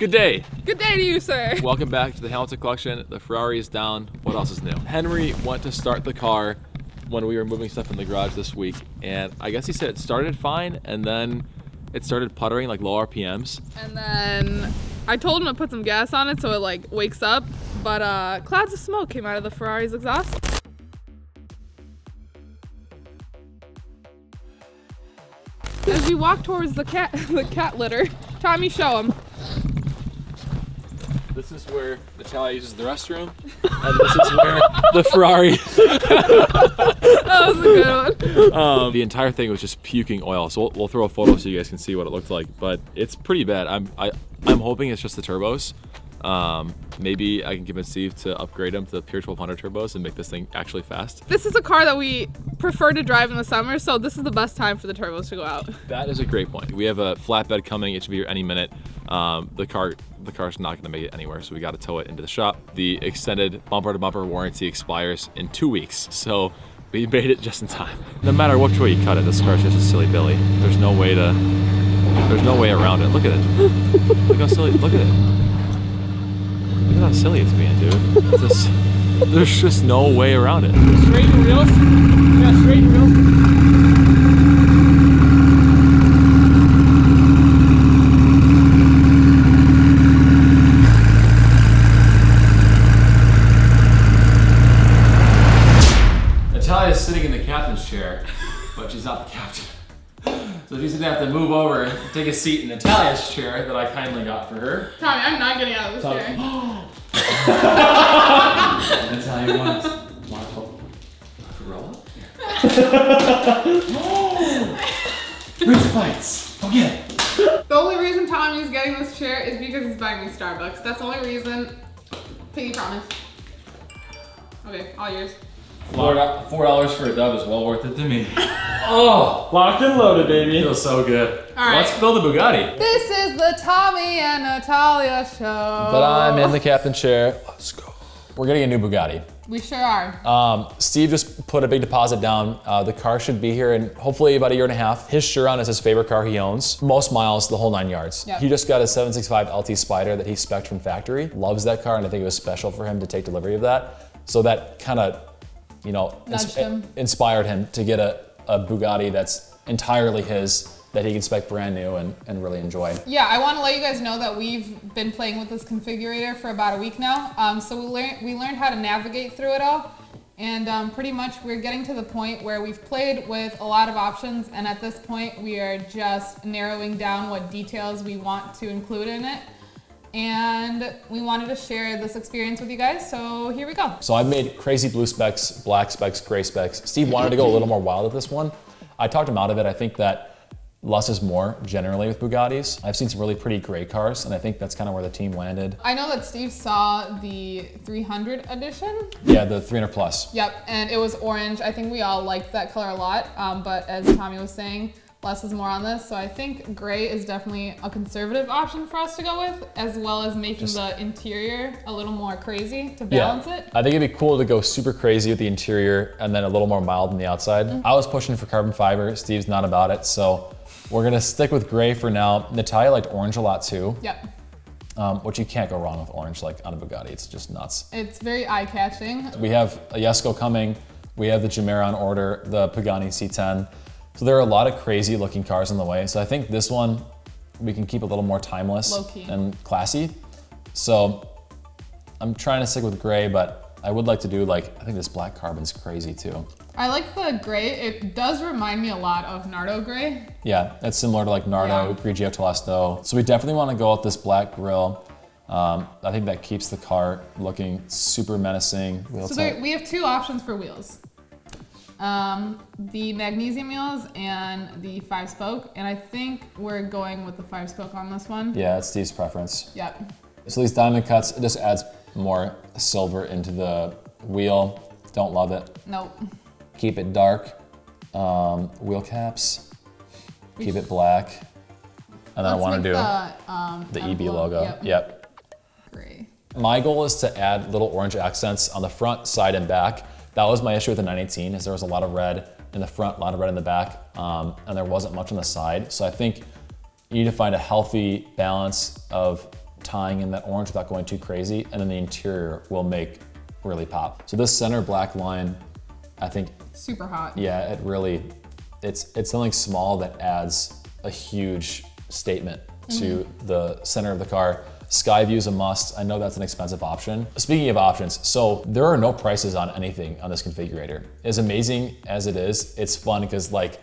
Good day. Good day to you, sir. Welcome back to the Hamilton Collection. The Ferrari is down. What else is new? Henry went to start the car when we were moving stuff in the garage this week, and I guess he said it started fine, and then it started puttering, like low RPMs. And then I told him to put some gas on it so it like wakes up, but clouds of smoke came out of the Ferrari's exhaust. As we walk towards the cat litter, Tommy, show him. This is where Natalia uses the restroom, and this is where the Ferrari. That was a good one. The entire thing was just puking oil. So we'll throw a photo so you guys can see what it looked like, but it's pretty bad. I'm hoping it's just the turbos. Maybe I can convince Steve to upgrade them to the Pure 1200 turbos and make this thing actually fast. This is a car that we prefer to drive in the summer, so this is the best time for the turbos to go out. That is a great point. We have a flatbed coming. It should be here any minute. The car's not going to make it anywhere, so we got to tow it into the shop. The extended bumper-to-bumper warranty expires in 2 weeks, so we made it just in time. No matter which way you cut it, this car's just a silly Billy. There's no way around it. Look at it. Look how silly. Look at it. Look at how silly it's being, dude. There's just no way around it. Straighten wheels. Yeah, straighten wheels. Natalia's sitting in the captain's chair, but she's not the captain. So she's gonna have to move over and take a seat in Natalia's chair that I kindly got for her. Tommy, I'm not getting out of this chair. Natalia wants a roll? Rinse bites. Go get it. The only reason Tommy's getting this chair is because he's buying me Starbucks. That's the only reason. Pinky promise. Okay, all yours. $4 for a dub is well worth it to me. Oh, Locked and loaded, baby. feels so good. All right. Let's build a Bugatti. This is the Tommy and Natalia show. But I'm in the captain chair. Let's go. We're getting a new Bugatti. We sure are. Steve just put a big deposit down. The car should be here in hopefully about a year and a half. His Chiron is his favorite car he owns. Most miles, the whole 9 yards. Yep. He just got a 765 LT Spider that he spec'd from factory. Loves that car, and I think it was special for him to take delivery of that. So that kind of, inspired him to get a Bugatti that's entirely his, that he can spec brand new and really enjoy. Yeah, I want to let you guys know that we've been playing with this configurator for about a week now. So we learned how to navigate through it all. And pretty much we're getting to the point where we've played with a lot of options. And at this point, we are just narrowing down what details we want to include in it. And we wanted to share this experience with you guys, so here we go. So I've made crazy blue specs, black specs, gray specs. Steve wanted to go a little more wild at this one. I talked him out of it. I think that less is more generally with Bugattis. I've seen some really pretty gray cars, and I think that's kind of where the team landed. I know that Steve saw the 300 edition. Yeah, the 300 plus. Yep, and it was orange. I think we all liked that color a lot, but as Tommy was saying, less is more on this, so I think gray is definitely a conservative option for us to go with, as well as making the interior a little more crazy to balance it. I think it'd be cool to go super crazy with the interior and then a little more mild on the outside. I was pushing for carbon fiber. Steve's not about it, so we're gonna stick with gray for now. Natalia liked orange a lot too. Yep. Which you can't go wrong with orange, like on a Bugatti. It's just nuts. It's very eye-catching. We have a Jesko coming. We have the Chimera on order, the Pagani C10. So there are a lot of crazy looking cars in the way. So I think this one, we can keep a little more timeless and classy. So I'm trying to stick with gray, but I would like to do I think this black carbon's crazy too. I like the gray. It does remind me a lot of Nardo gray. Yeah, it's similar to like Nardo, Grigio Telesto. So we definitely want to go with this black grille. I think that keeps the car looking super menacing. So we have two options for wheels. The magnesium wheels and the 5-spoke, and I think we're going with the 5-spoke on this one. Yeah, it's Steve's preference. Yep. So these diamond cuts, it just adds more silver into the wheel. Don't love it. Nope. Keep it dark. Wheel caps, keep it black. And then I want to do the EB logo. Yep. Great. My goal is to add little orange accents on the front, side, and back. That was my issue with the 918, is there was a lot of red in the front, a lot of red in the back, and there wasn't much on the side. So I think you need to find a healthy balance of tying in that orange without going too crazy, and then the interior will make really pop. So this center black line, I think, super hot. yeah, it's something small that adds a huge statement to the center of the car. Sky view is a must. I know that's an expensive option. Speaking of options, so there are no prices on anything on this configurator. As amazing as it is, it's fun because like,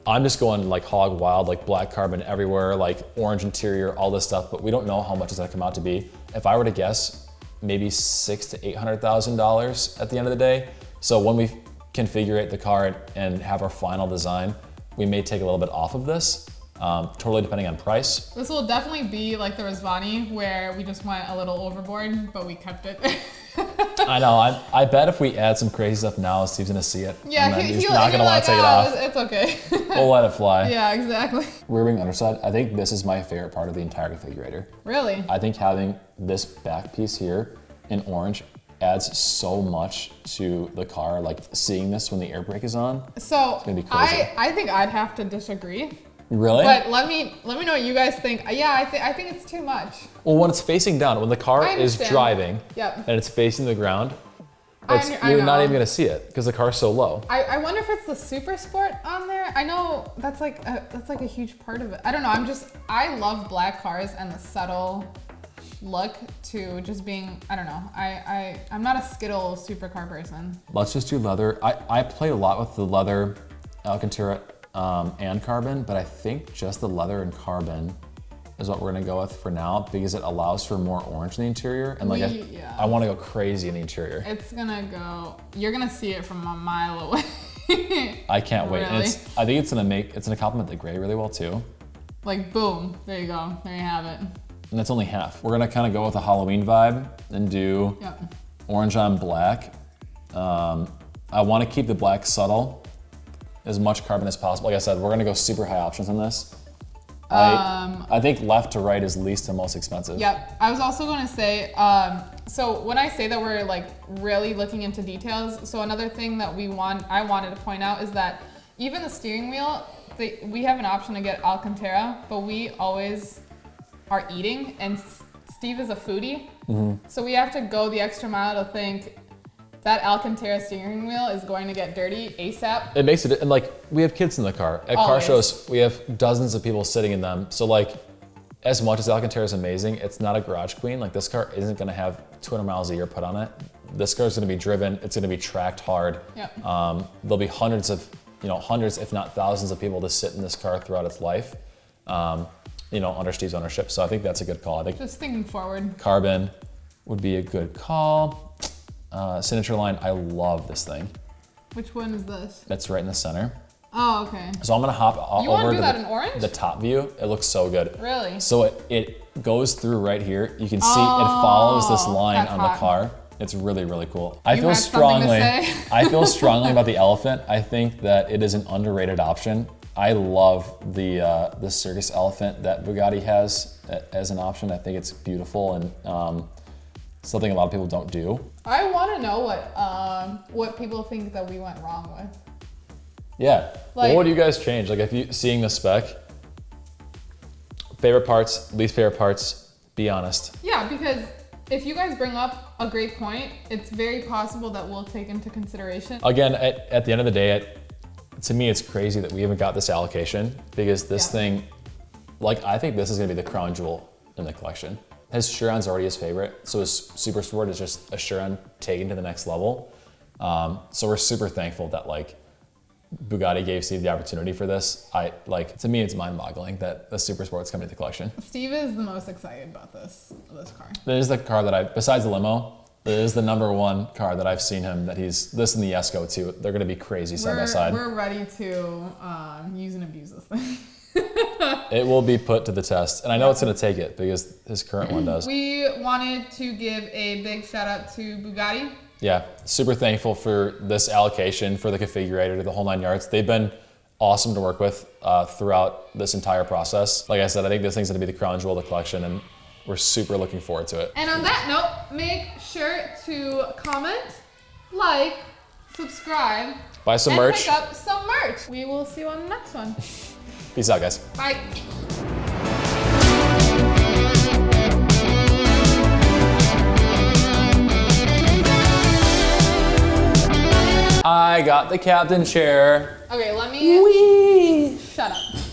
I'm just going like hog wild, like black carbon everywhere, like orange interior, all this stuff, but we don't know how much it's gonna come out to be. If I were to guess, maybe $600,000 to $800,000 at the end of the day. So when we configure the car and have our final design, we may take a little bit off of this, totally depending on price. This will definitely be like the Rizvani where we just went a little overboard, but we kept it. I know, I bet if we add some crazy stuff now, Steve's gonna see it. Yeah, and then he's he'll not gonna wanna like, take it off. It's okay. We'll let it fly. Yeah, exactly. Rear wing underside, I think this is my favorite part of the entire configurator. Really? I think having this back piece here in orange adds so much to the car, like seeing this when the air brake is on. So it's gonna be crazy. I think I'd have to disagree. Really? But let me know what you guys think. Yeah, I think it's too much. Well, when it's facing down, when the car I is understand. driving Yep. and it's facing the ground, I you're not know. even gonna see it because the car's so low. I wonder if it's the Super Sport on there. I know that's like a huge part of it. I don't know. I love black cars and the subtle look to just being, I don't know. I'm not a Skittle supercar person. Let's just do leather. I played a lot with the leather Alcantara and carbon, but I think just the leather and carbon is what we're gonna go with for now because it allows for more orange in the interior. And like, I wanna go crazy in the interior. It's gonna go, you're gonna see it from a mile away. I can't wait. Really? And I think it's gonna complement the gray really well too. Like boom, there you go, there you have it. And that's only half. We're gonna kind of go with a Halloween vibe and do orange on black. I wanna keep the black subtle, as much carbon as possible. Like I said, we're gonna go super high options on this. I think left to right is least to most expensive. Yep, I was also gonna say, so when I say that we're like really looking into details, so another thing that I wanted to point out is that even the steering wheel, we have an option to get Alcantara, but we always are eating, and Steve is a foodie, so we have to go the extra mile to think that Alcantara steering wheel is going to get dirty ASAP. It makes it, and like, we have kids in the car. At car shows, we have dozens of people sitting in them. So like, as much as Alcantara is amazing, it's not a garage queen. Like this car isn't gonna have 200 miles a year put on it. This car is gonna be driven, it's gonna be tracked hard. Yep. There'll be hundreds if not thousands of people to sit in this car throughout its life, under Steve's ownership. So I think that's a good call. I think Just thinking forward. carbon would be a good call. Signature line, I love this thing. Which one is this? It's right in the center. Oh, okay. So I'm gonna hop You wanna over do to that in orange? the top view. It looks so good. Really? So it goes through right here. You can see it follows this line that's on hot. the car. It's really, really cool. I You feel had something to strongly. say? I feel strongly about the Elephant. I think that it is an underrated option. I love the Circus Elephant that Bugatti has as an option. I think it's beautiful and something a lot of people don't do. I want to know what people think that we went wrong with. Yeah. Like- Well, what do you guys change? Like, if you seeing the spec, favorite parts, least favorite parts, be honest. Yeah, because if you guys bring up a great point, it's very possible that we'll take into consideration. Again, at the end of the day, to me, it's crazy that we haven't got this allocation because this thing, like, I think this is gonna be the crown jewel in the collection. His Chiron's already his favorite, so his Super Sport is just a Chiron taken to the next level. So we're super thankful that like Bugatti gave Steve the opportunity for this. To me, it's mind-boggling that the Super Sport's coming to the collection. Steve is the most excited about this car. It is the car that besides the limo, it is the #1 car that I've seen him, this and the Esco too. They're gonna be crazy side by side. We're ready to use and abuse this thing. It will be put to the test. And I know it's gonna take it because his current one does. We wanted to give a big shout out to Bugatti. Yeah, super thankful for this allocation, for the configurator, the whole 9 yards. They've been awesome to work with throughout this entire process. Like I said, I think this thing's gonna be the crown jewel of the collection and we're super looking forward to it. And on that note, make sure to comment, like, subscribe, Buy some and merch. pick up some merch. We will see you on the next one. Peace out, guys. Bye. got the captain chair. Okay, let me. Shut up.